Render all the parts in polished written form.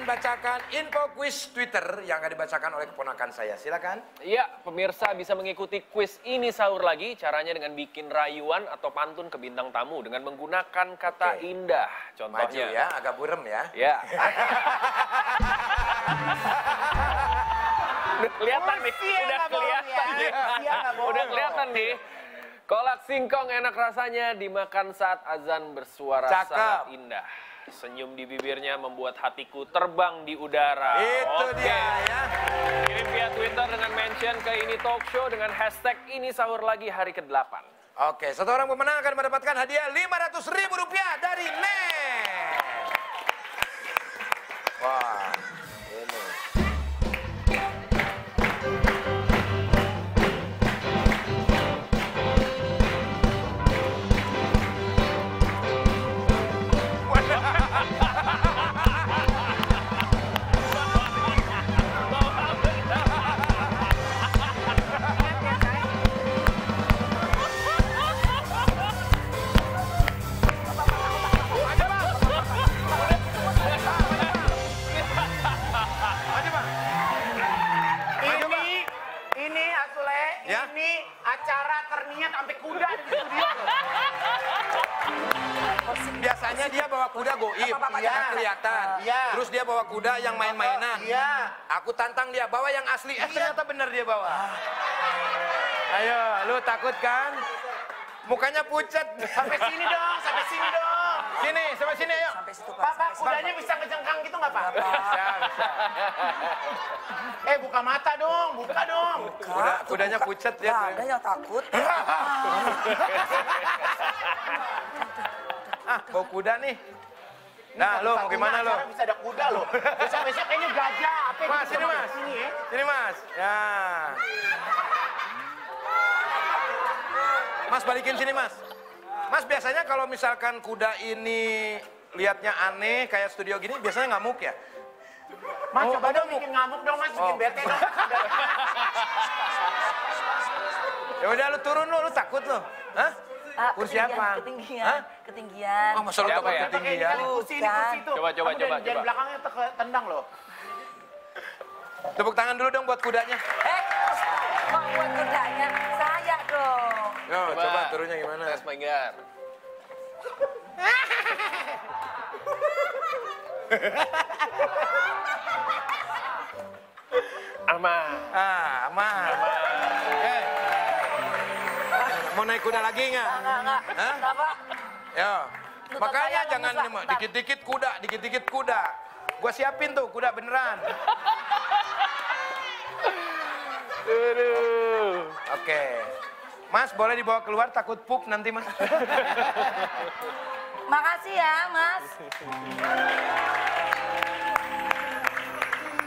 bacakan info kuis Twitter yang akan dibacakan oleh keponakan saya. Silakan. Iya, pemirsa bisa mengikuti kuis ini sahur lagi. Caranya dengan bikin rayuan atau pantun ke bintang tamu dengan menggunakan kata indah. Contohnya. Maju ya, agak burem ya. Ya. Udah kelihatan nih, udah kelihatan nih. Udah kelihatan nih. Kolak singkong enak rasanya dimakan saat azan bersuara sangat indah. Senyum di bibirnya membuat hatiku terbang di udara. Itu dia ya. Kirim via Twitter dengan mention ke Ini Talk Show dengan hashtag Ini Sahur Lagi hari ke-8. Oke, satu orang pemenang akan mendapatkan hadiah Rp500.000 dari NET. Wah, ini. Ini acara terniat sampai kuda di studio. Biasanya dia bawa kuda goib, nggak kelihatan. Terus dia bawa kuda yang main-mainan. Aku tantang dia, bawa yang asli. Ternyata benar dia bawa. Ayo, lu takut kan? Mukanya pucat. Sampai sini dong, sampai sini dong. Sini, sampai sini ayo. Sampai situ, Pak. Pak, kudanya bisa ngejengkang gitu nggak, Pak? Bisa, bisa. Buka mata dong, buka dong. Kudanya pucat ya. Nggak ada yang takut. Bawa kuda nih. Nah, lu mau gimana lu? Bisa ada kuda lo. Besok-besok kayaknya gajah. Mas, sini mas. Sini ya. Sini mas. Ya. Mas balikin sini mas. Mas biasanya kalau misalkan kuda ini liatnya aneh kayak studio gini, biasanya ngamuk ya? Mas coba dong bikin ngamuk dong mas, bikin bete dong. Ya udah lu turun lu takut lu. Hah? Kursi apa? Ketinggian, ketinggian. Oh, masa lu takut ya? ketinggian? Kursi ini, kursi itu. Coba. Jangan belakangnya tendang loh. Tepuk tangan dulu dong buat kudanya. Kok buat kudanya? Saya dong. Yo, coba turunnya gimana? Tes Manggar. Aman. Aman. Mau naik kuda lagi nggak? Enggak. Hah? Kenapa? Yo. Lutut Makanya saya jangan lemes, Pak. dikit-dikit kuda. Gua siapin tuh kuda beneran. Oke. Mas, boleh dibawa keluar takut pup nanti, Mas. Makasih ya, Mas.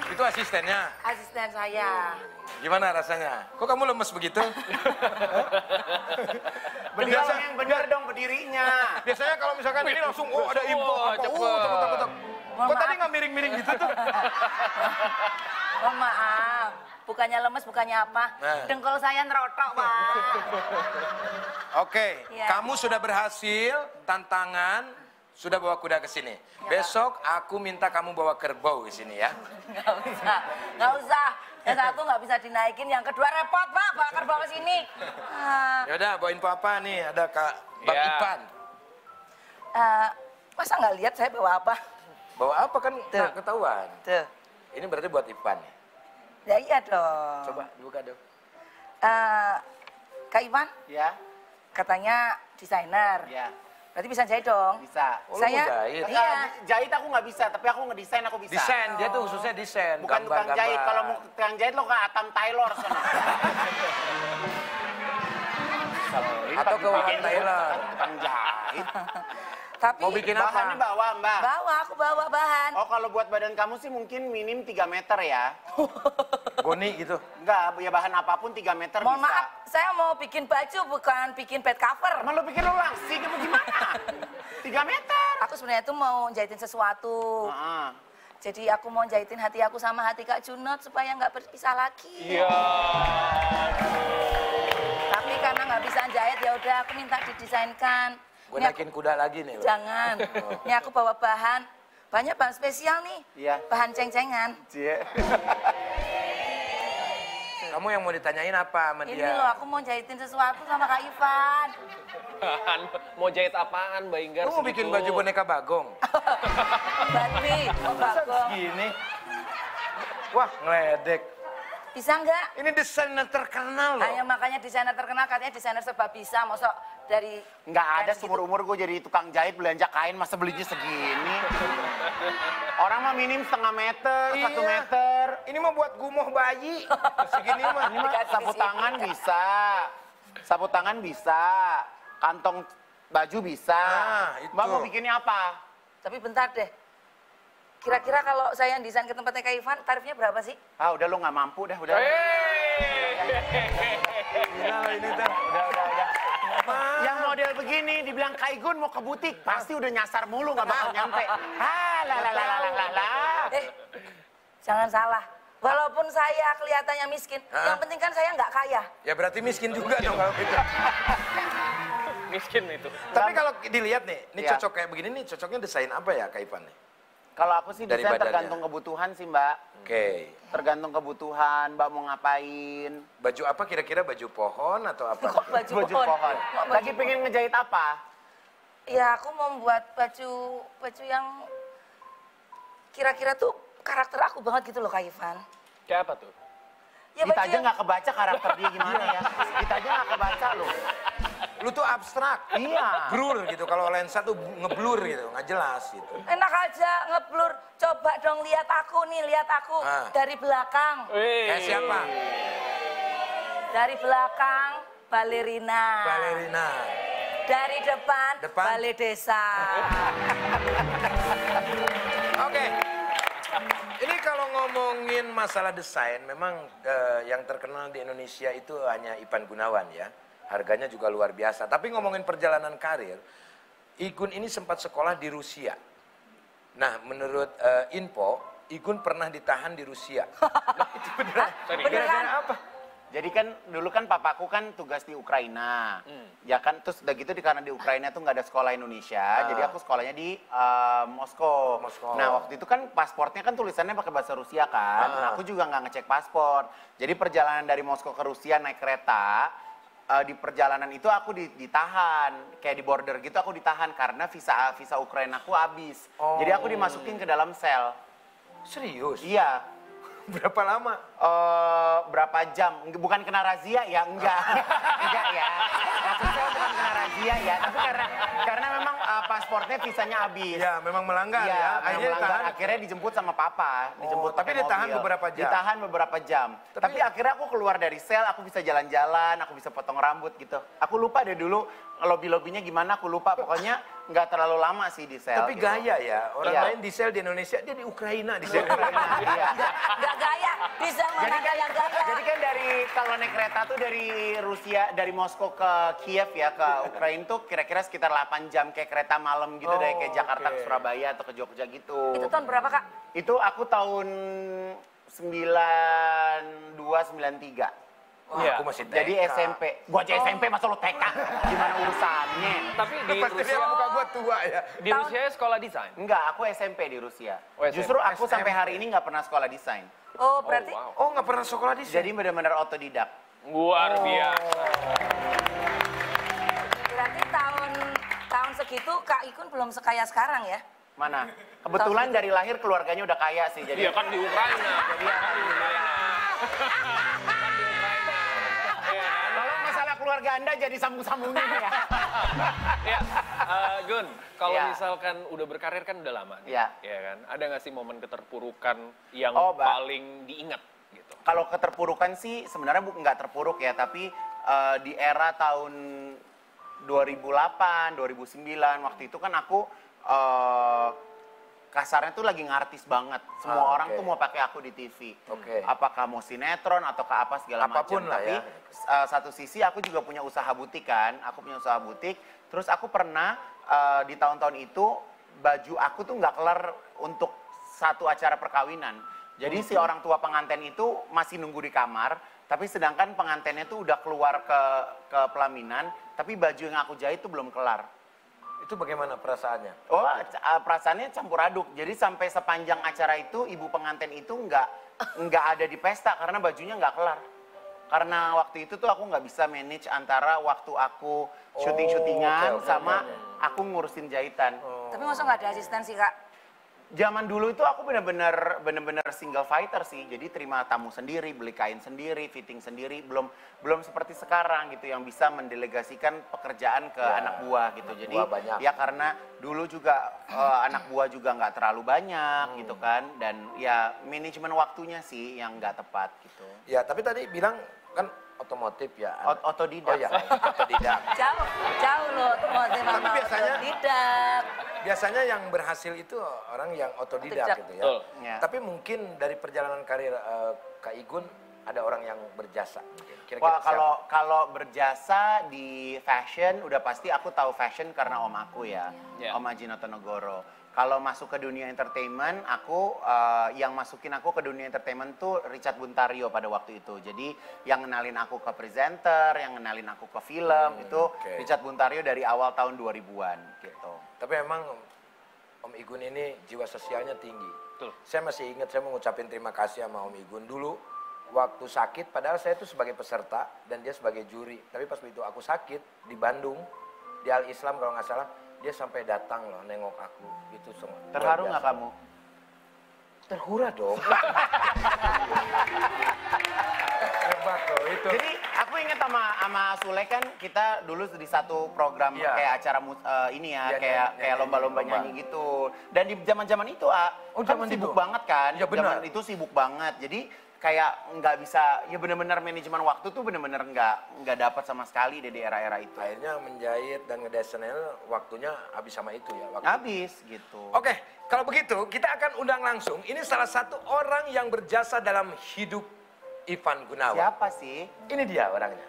Itu asistennya. Asisten saya. Gimana rasanya? Kok kamu lemes begitu? Biasa yang bener dong berdirinya. Biasanya kalau misalkan ini langsung, ada info. Cepet. Kok tadi nggak miring-miring gitu tuh? Oh maaf, bukannya lemes, bukannya apa. Dengkul saya nerotok, Pak. Oke, Ya. kamu sudah berhasil, tantangan, sudah bawa kuda ke sini. Besok aku minta kamu bawa kerbau ke sini ya. Nggak usah. Yang satu nggak bisa dinaikin, yang kedua repot, Pak, bawa kerbau ke sini. Yaudah, bawa info apa nih? Ada Kak Bang Ipan. Masa nggak lihat saya bawa apa? Bawa apa kan nggak ketahuan. Tuh. Ini berarti buat Ipan ya? Ya iya dong. Coba dibuka dong. Kak Iwan, Ya, katanya desainer. ya. Berarti bisa jahit dong. Bisa. Oh, lu Saya, mau jahit? iya. Jahit aku nggak bisa, tapi aku ngedesain aku bisa. Desain, dia tuh khususnya desain. Bukan tukang jahit. Kalau mau tukang jahit lo ke Atam Taylor sana. Atau ke Wawan Taylor. Tukang jahit. Tapi Mau bikin apa? Bahannya bawa, Mbak. bawa, aku bawa bahan. Oh, kalau buat badan kamu sih mungkin minim 3 meter ya. Boni gitu. Enggak, ya bahan apapun 3 meter Mohon bisa. maaf, saya mau bikin baju bukan bikin bed cover. Emang lo pikir lo langsing apa gimana? 3 meter. Aku sebenarnya tuh mau jahitin sesuatu. Jadi aku mau jahitin hati aku sama hati Kak Junot supaya nggak berpisah lagi. Iya. Tapi karena nggak bisa jahit ya udah aku minta didesainkan. Gue Ini naikin kuda lagi nih. Jangan. Ini aku bawa bahan Banyak bahan spesial nih. Iya. Bahan ceng-cengan. Cie. Kamu yang mau ditanyain apa sama Ini dia? loh, aku mau jahitin sesuatu sama Kak Ivan. Mau jahit apaan, Mbak Inggar? Kamu mau bikin baju boneka Bagong? Bati, oh bagong. Gini. Wah, ngeledek. Bisa nggak? Ini desainer terkenal loh. Hanya makanya desainer terkenal, katanya desainer serba bisa. Masa dari... Nggak ada dari seumur-umur gue jadi tukang jahit belanja kain masa belinya segini. Orang mah minim setengah meter, 1 Iya. meter. Ini mah buat gumoh bayi. Segini mah. Ini mah sapu tangan bisa. Sapu tangan bisa. Kantong baju bisa. Ah, itu. Mbak mau bikinnya apa? Tapi bentar deh. Kira-kira kalau saya yang desain ke tempatnya Kak Ivan, tarifnya berapa sih? Ah udah lu nggak mampu dah, udah. Gila loh ini tuh. Udah. Yang model begini dibilang Kak Igun mau ke butik, pasti udah nyasar mulu nggak bakal nyampe. Lah. Jangan salah. Walaupun saya kelihatannya miskin, yang penting kan saya nggak kaya. Ya berarti miskin juga dong kalau gitu. Miskin itu. Tapi kalau dilihat nih, ini Iya. cocok kayak begini nih, cocoknya desain apa ya Kak Ivan nih? Kalau aku sih Dari desain badannya. tergantung kebutuhan sih Mbak. Oke. Tergantung kebutuhan, Mbak mau ngapain. Baju apa kira-kira, baju pohon atau apa? Kok baju Baju pohon? pohon. Kok baju Lagi pengen ngejahit apa? Ya aku mau membuat baju yang kira-kira tuh karakter aku banget gitu loh Kak Ivan. Kayak apa tuh? Ya Kita aja yang- nggak kebaca karakter dia gimana ya. Kita aja nggak kebaca loh. Lu tuh abstrak. Iya. Blur gitu, kalau lensa tuh ngeblur gitu, nggak jelas gitu. Enak aja ngeblur. Coba dong lihat aku nih, lihat aku Ah. dari belakang. Kayak siapa? Dari belakang balerina. Balerina. Dari depan, Depan? balai desa. Oke. Ini kalau ngomongin masalah desain, memang yang terkenal di Indonesia itu hanya Ivan Gunawan ya. Harganya juga luar biasa. Tapi ngomongin perjalanan karir, Igun ini sempat sekolah di Rusia. Nah, menurut info, Igun pernah ditahan di Rusia. Nah, itu beneran. Gara-gara apa? Jadi kan dulu kan papaku kan tugas di Ukraina. Ya kan terus udah gitu karena di Ukraina tuh nggak ada sekolah Indonesia. Jadi aku sekolahnya di Moskow. Moskow. Nah waktu itu kan pasportnya kan tulisannya pakai bahasa Rusia kan. Nah, aku juga nggak ngecek paspor. Jadi perjalanan dari Moskow ke Rusia naik kereta. Di perjalanan itu aku ditahan. Kayak di border gitu aku ditahan karena visa Ukraina aku habis. Jadi aku dimasukin ke dalam sel. Serius? Iya. Berapa lama? Berapa jam? Bukan kena razia ya? Enggak. Enggak ya. Maksudnya bukan kena razia ya. Tapi karena memang pasportnya visanya habis. Ya, memang melanggar Iya, ya. akhirnya ditahan. Akhirnya dijemput sama papa. Dijemput tapi pakai ditahan mobil. beberapa jam? Ditahan beberapa jam. Tapi akhirnya aku keluar dari sel, aku bisa jalan-jalan, aku bisa potong rambut gitu. Aku lupa deh dulu lobby-lobbynya gimana, aku lupa. Pokoknya nggak terlalu lama sih di sel. Tapi gitu. gaya ya, orang Iya. lain di sel di Indonesia, dia di Ukraina di sel. Iya. Nggak gaya, bisa mana ada yang gaya. Jadi kan dari kalau naik kereta tuh dari Rusia, dari Moskow ke Kiev ya, ke Ukraina tuh kira-kira sekitar 8 jam kayak kereta malam gitu, dari kayak Jakarta ke Surabaya atau ke Jogja gitu. Itu tahun berapa Kak? Itu aku tahun 92, 93. Wah, Iya. aku masih TK. Jadi SMP. Gua aja SMP masa lu TK? Gimana urusannya? Tapi di Pasti Rusia, lihat muka gua tua ya. di Rusia sekolah desain. Enggak, aku SMP di Rusia. Oh, SMP. Justru aku sampai hari ini nggak pernah sekolah desain. Oh berarti wow. Oh, nggak pernah sekolah di sini? Jadi benar-benar otodidak. Luar biasa. berarti tahun segitu Kak Ikun belum sekaya sekarang ya? Mana? Kebetulan dari lahir keluarganya udah kaya sih. Jadi Iya kan di Ukraina. Jadi kan di Ukraina. kalau masalah keluarga Anda jadi sambung-sambungnya ya. Ya, Gun, kalau Iya. misalkan udah berkarir kan udah lama nih, Iya. ya kan? Ada nggak sih momen keterpurukan yang Oh, Mbak. paling diingat gitu? Kalau keterpurukan sih sebenarnya nggak terpuruk ya, tapi di era tahun 2008, 2009 waktu itu kan aku kasarnya tuh lagi ngartis banget. Semua orang oke. tuh mau pakai aku di TV. Oke. Apakah mau sinetron atau ke apa segala macam. Apapun lah Tapi ya. satu sisi aku juga punya usaha butik kan. Aku punya usaha butik. Terus aku pernah di tahun-tahun itu baju aku tuh nggak kelar untuk satu acara perkawinan. Jadi si orang tua pengantin itu masih nunggu di kamar, tapi sedangkan pengantinnya tuh udah keluar ke pelaminan, tapi baju yang aku jahit tuh belum kelar. Itu Itu bagaimana perasaannya? Oh, perasaannya campur aduk. Jadi sampai sepanjang acara itu ibu pengantin itu nggak ada di pesta karena bajunya nggak kelar. Karena waktu itu tuh aku nggak bisa manage antara waktu aku syuting-syutingan sama aku ngurusin jahitan. Tapi masa nggak ada asisten sih, Kak? Zaman dulu itu aku bener-bener single fighter sih. Jadi terima tamu sendiri, beli kain sendiri, fitting sendiri. Belum seperti sekarang gitu yang bisa mendelegasikan pekerjaan ke anak buah gitu. Jadi ya karena dulu juga anak buah juga nggak terlalu banyak gitu kan. Dan ya manajemen waktunya sih yang nggak tepat gitu. Ya, tapi tadi bilang kan otomotif ya. Otodidak. Oh ya, otodidak. Jauh loh otomotif sama Tapi otodidak. Biasanya yang berhasil itu orang yang otodidak gitu ya. Ya. Tapi mungkin dari perjalanan karir Kak Igun ada orang yang berjasa. Wah, kalau berjasa di fashion udah pasti aku tahu fashion karena om aku ya. Om Haji Notonegoro. Kalau masuk ke dunia entertainment, yang masukin aku ke dunia entertainment tuh Richard Buntario pada waktu itu. Jadi yang ngenalin aku ke presenter, yang ngenalin aku ke film itu Richard Buntario dari awal tahun 2000-an gitu. Tapi emang Om Igun ini jiwa sosialnya tinggi. Saya masih ingat saya mengucapin terima kasih sama Om Igun dulu waktu sakit. Padahal saya itu sebagai peserta dan dia sebagai juri. Tapi pas begitu aku sakit di Bandung, di Al Islam kalau nggak salah, dia sampai datang loh nengok aku gitu semua. Terharu nggak kamu? Terhura dong. Hebat loh itu. Jadi aku ingat sama Sule kan kita dulu di satu program kayak acara kayak lomba-lomba nyanyi gitu. Dan di zaman-zaman itu kan sibuk banget kan. Ya, benar. Zaman itu sibuk banget. Jadi kayak nggak bisa, ya bener-bener manajemen waktu tuh bener-bener nggak dapat sama sekali di era-era itu. Akhirnya menjahit dan ngedesain waktunya habis sama itu ya. Habis gitu. Oke, kalau begitu kita akan undang langsung. Ini salah satu orang yang berjasa dalam hidup Ivan Gunawan. Siapa sih? Ini dia orangnya.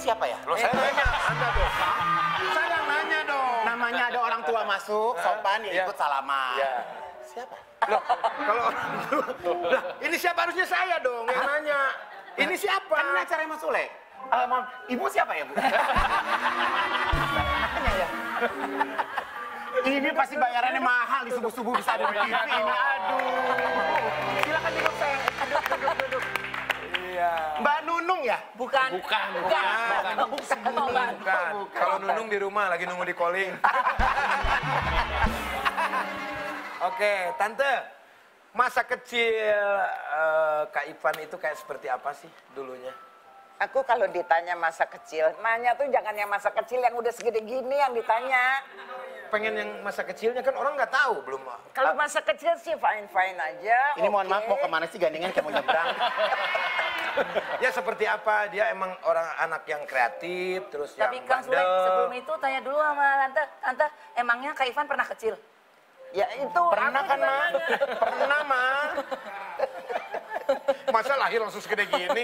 Siapa ya? Loh, saya nanya, Anda dong. Saya yang nanya dong. Namanya ada orang tua masuk, sopan ya ikut salaman. Siapa? Loh, kalau lah, ini siapa harusnya saya dong yang nanya. Ini siapa? Kan ini acara Mas Sule. Ibu siapa ya, Bu? Nanya ya. Ini pasti bayarannya mahal di subuh-subuh bisa ada di TV ini. Aduh. Silakan duduk, sayang. Duduk. Mbak Nunung ya? Bukan. Kalau Nunung di rumah lagi nunggu di calling. Oke, Tante. Masa kecil Kak Ivan itu kayak seperti apa sih dulunya? Aku kalau ditanya masa kecil, nanya tuh jangan yang masa kecil yang udah segede gini yang ditanya. Pengen yang masa kecilnya kan orang nggak tahu belum. Kalau masa kecil sih fine-fine aja. Ini mohon maaf mau kemana sih gandengan kayak mau nyebrang? Ya seperti apa? Dia emang orang anak yang kreatif, terus Tapi yang Kang Sule, sebelum itu tanya dulu sama Tante, emangnya Kak Ivan pernah kecil? Ya itu Pernah kan, Ma? Pernah, Ma. Masa lahir langsung segede gini?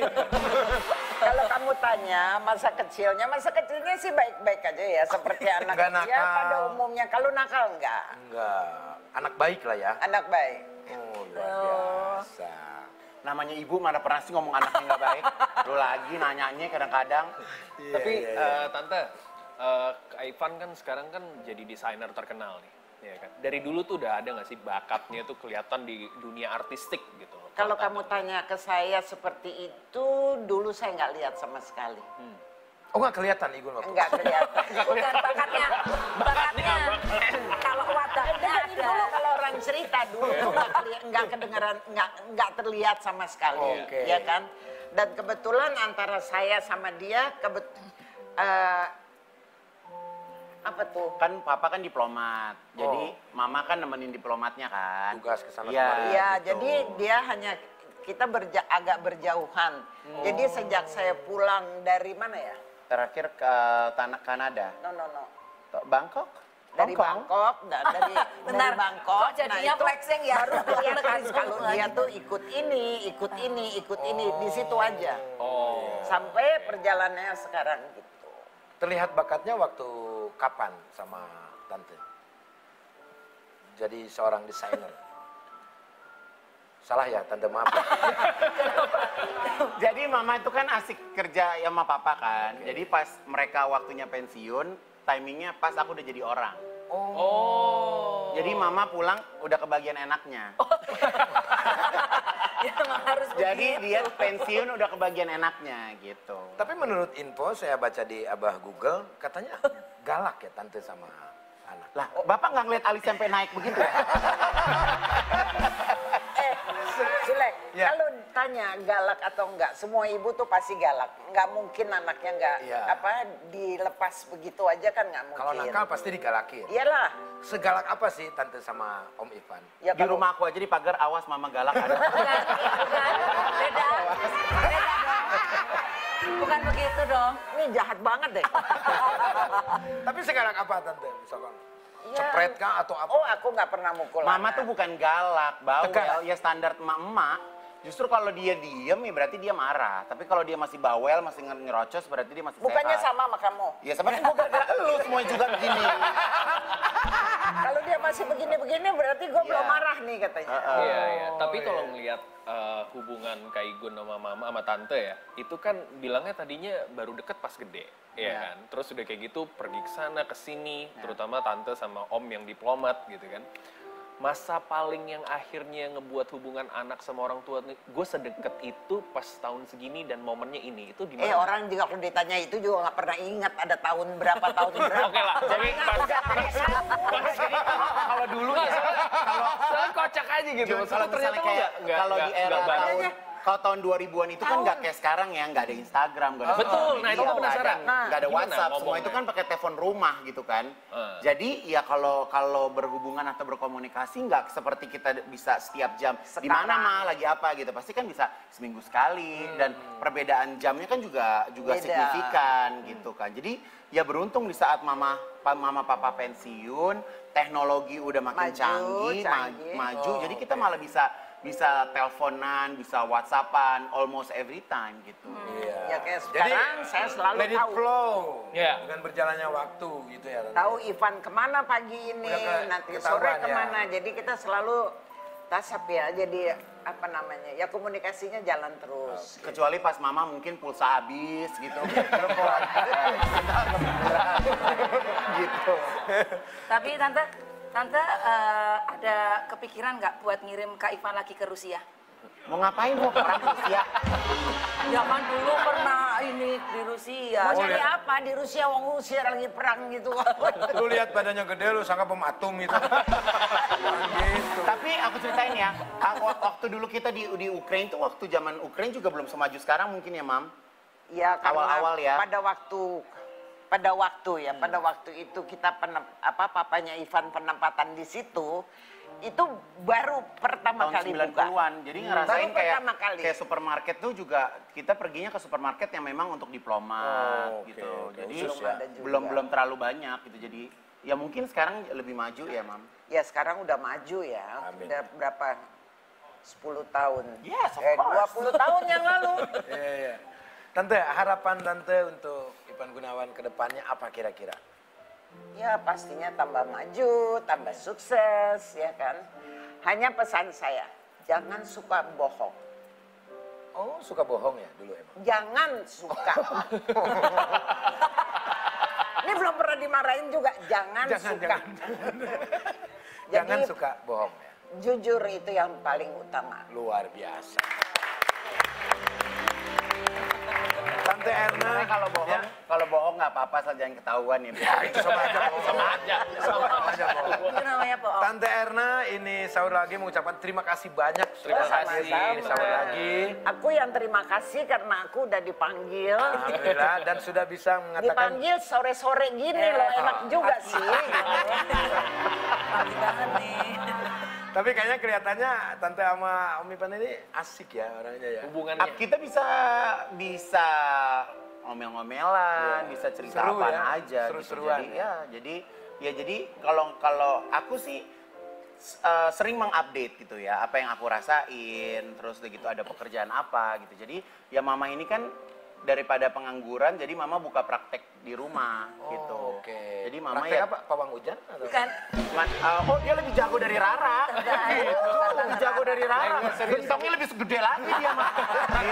Kalau kamu tanya masa kecilnya sih baik-baik aja ya. Seperti anak Nggak kecil nakal. pada umumnya. Kalau nakal enggak. Enggak. Anak baik lah ya. Anak baik. Oh, luar biasa. Namanya ibu mana pernah sih ngomong anaknya nggak baik? Lu lagi nanyanya kadang-kadang. Tapi Tante, Kak Ivan kan sekarang kan jadi desainer terkenal nih. Ya kan? Dari dulu tuh udah ada nggak sih bakatnya tuh kelihatan di dunia artistik gitu? Kalau kamu tanya ke saya seperti itu, dulu saya nggak lihat sama sekali. Oh nggak kelihatan Igun waktu? Nggak kelihatan. Bukan bakatnya. Kalau wadahnya ada. Dulu kalau orang cerita dulu nggak kedengeran, nggak terlihat sama sekali, Oke. ya kan? Dan kebetulan antara saya sama dia apa tuh? Kan papa kan diplomat, jadi mama kan nemenin diplomatnya kan. Tugas kesana Iya. kemari. Iya, gitu. jadi dia hanya kita agak berjauhan. Jadi sejak saya pulang dari mana ya? Terakhir ke tanah Kanada, No. Bangkok. dari Bangkok, dari Bangkok. Kok jadinya flexing ya? Baru kelihatan kalau dia tuh ikut ini, di situ aja. Oh. Sampai perjalanannya sekarang gitu. Terlihat bakatnya waktu kapan sama Tante? Jadi seorang desainer. Salah ya, Tante, maaf. Jadi mama itu kan asik kerja sama papa kan. Jadi pas mereka waktunya pensiun, timingnya pas aku udah jadi orang. Oh. Jadi mama pulang udah kebagian enaknya. Ya memang harus Jadi begitu. dia pensiun udah kebagian enaknya gitu. Tapi menurut info saya baca di Abah Google, katanya galak ya Tante sama anak. Lah, bapak nggak ngeliat alis sampai naik begitu ya? Sule, Ya. kalau tanya galak atau enggak, semua ibu tuh pasti galak. Enggak mungkin anaknya enggak Iya. dilepas begitu aja kan enggak mungkin. Kalau nakal pasti digalakin. Iyalah. Segalak apa sih Tante sama Om Ivan? Ya Di rumah aku aja di pagar, awas mama galak ada. Beda. Bukan begitu dong. Ini jahat banget deh. Tapi segalak apa Tante misalkan? Ya. Cepret kah atau apa? Oh, aku nggak pernah mukul Mama anak. tuh bukan galak, bawel, Tegas. ya standar emak-emak. Justru kalau dia diem ya berarti dia marah. Tapi kalau dia masih bawel, masih ngerocos berarti dia masih Bukannya sehat. sama kamu. Ya sama kan gue gara-gara lu semuanya juga begini. Kalau dia masih begini-begini berarti gue belum marah nih katanya. Iya, iya. Tapi kalau ngelihat hubungan Kak Igun sama mama sama tante ya, itu kan bilangnya tadinya baru deket pas gede, ya kan? Terus udah kayak gitu pergi ke sana ke sini, terutama tante sama om yang diplomat gitu kan. Masa paling yang akhirnya ngebuat hubungan anak sama orang tua, gue sedekat itu pas tahun segini dan momennya ini, itu di mana? Orang juga kalau ditanya itu juga nggak pernah ingat ada tahun berapa. Oke lah, jadi Kalau dulu ya, soalnya kocak aja gitu. kalau Maksudnya misalnya ternyata kayak kalau di era banget. tahun 2000-an itu kan nggak kayak sekarang ya, nggak ada Instagram, nggak ada Betul, sosial nah itu media, gua penasaran. nggak ada Gimana WhatsApp, semua ngomongnya? itu kan pakai telepon rumah gitu kan. Jadi ya kalau berhubungan atau berkomunikasi nggak seperti kita bisa setiap jam di mana mah lagi apa gitu, pasti kan bisa seminggu sekali dan perbedaan jamnya kan juga Beda. signifikan gitu kan. Jadi ya beruntung di saat mama papa pensiun, teknologi udah makin canggih. Maju. Jadi kita malah bisa teleponan, bisa WhatsAppan, almost every time gitu. Ya kayak sekarang saya selalu let it tahu. flow. Iya. Dengan berjalannya waktu gitu ya. Tante. Tahu Ivan kemana pagi ini, Udah nanti ketahuan sore ya. kemana. Jadi kita selalu tasap ya. Jadi apa namanya? Ya komunikasinya jalan terus. Kecuali pas mama mungkin pulsa habis gitu. Gitu. Tapi Tante ada kepikiran nggak buat ngirim Kak Ivan lagi ke Rusia? Mau ngapain mau ke perang Rusia? Ya kan dulu pernah ini di Rusia. Mau jadi apa di Rusia? Wong Rusia lagi perang gitu. Lu lihat badannya gede, lu sangka bom atom gitu. Gitu. Tapi aku ceritain ya, waktu dulu kita di Ukraine tuh waktu zaman Ukraine juga belum semaju sekarang mungkin ya, Mam. Ya karena Awal-awal ya. pada waktu itu kita papanya Ivan penempatan di situ itu baru pertama Tahun kali buka. 90-an. Jadi ngerasain Baru pertama kali. kayak supermarket tuh juga kita perginya ke supermarket yang memang untuk diplomat Oh, oke, gitu. oke. Jadi Khusus ya. Ada juga. belum terlalu banyak gitu. Jadi ya mungkin sekarang lebih maju ya, Mam. Ya sekarang udah maju ya. Amin. Udah berapa? 10 tahun. Yes, of course. 20 tahun yang lalu. Iya, iya. Tante, harapan Tante untuk Ivan Gunawan ke depannya apa kira-kira? Ya pastinya tambah maju, tambah sukses ya kan. Hanya pesan saya, jangan suka bohong. Oh, suka bohong ya dulu emang? Jangan suka. Ini belum pernah dimarahin juga, jangan suka. Jangan Jadi, suka bohong ya? jujur itu yang paling utama. Luar biasa. Tante Erna, Sebenarnya kalau bohong nggak apa-apa asal jangan ketahuan ya. itu sama aja bohong. Sama aja bohong. Itu namanya bohong. Tante Erna, ini sahur lagi mengucapkan terima kasih banyak. Terima kasih. Ini sahur lagi. Aku yang terima kasih karena aku udah dipanggil. Alhamdulillah, dan sudah bisa mengatakan Dipanggil sore-sore gini loh, enak juga sih. Pagi banget nih. tapi kayaknya kelihatannya Tante sama Om Ivan ini asik ya orangnya ya. Hubungannya. Kita bisa ngomel-ngomelan, bisa cerita Seru apaan ya, aja gitu. seru-seruan Jadi ya. jadi Ya jadi kalau aku sih sering mengupdate gitu ya, apa yang aku rasain, terus udah gitu ada pekerjaan apa gitu. Jadi ya mama ini kan daripada pengangguran, jadi mama buka praktek di rumah gitu. Oke. Jadi mama praktek ya apa? Pawang hujan? Atau? Bukan. Oh dia lebih jago dari Rara. Gitu, lebih jago dari Rara. Gentongnya lebih segede lagi dia mah.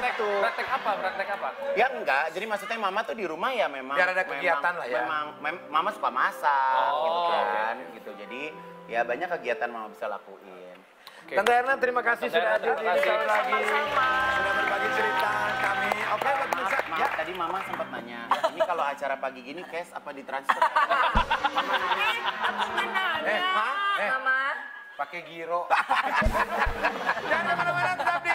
Gitu. Praktek apa? Praktek apa? Ya enggak, jadi maksudnya mama tuh di rumah ya memang Biar ada kegiatan lah ya. Mama suka masak Oh, gitu kan, gitu. Jadi ya banyak kegiatan mama bisa lakuin. Tante Erna terima kasih Tante sudah Erna, hadir terima di kasih. Sahur Lagi. Sudah berbagi cerita kami. Oke buat pemirsa. Maaf, Ya. tadi mama sempat nanya, ini kalau acara pagi gini cash apa ditransfer? Hah? Mama. Pakai giro. Jangan kemana-mana, tetap di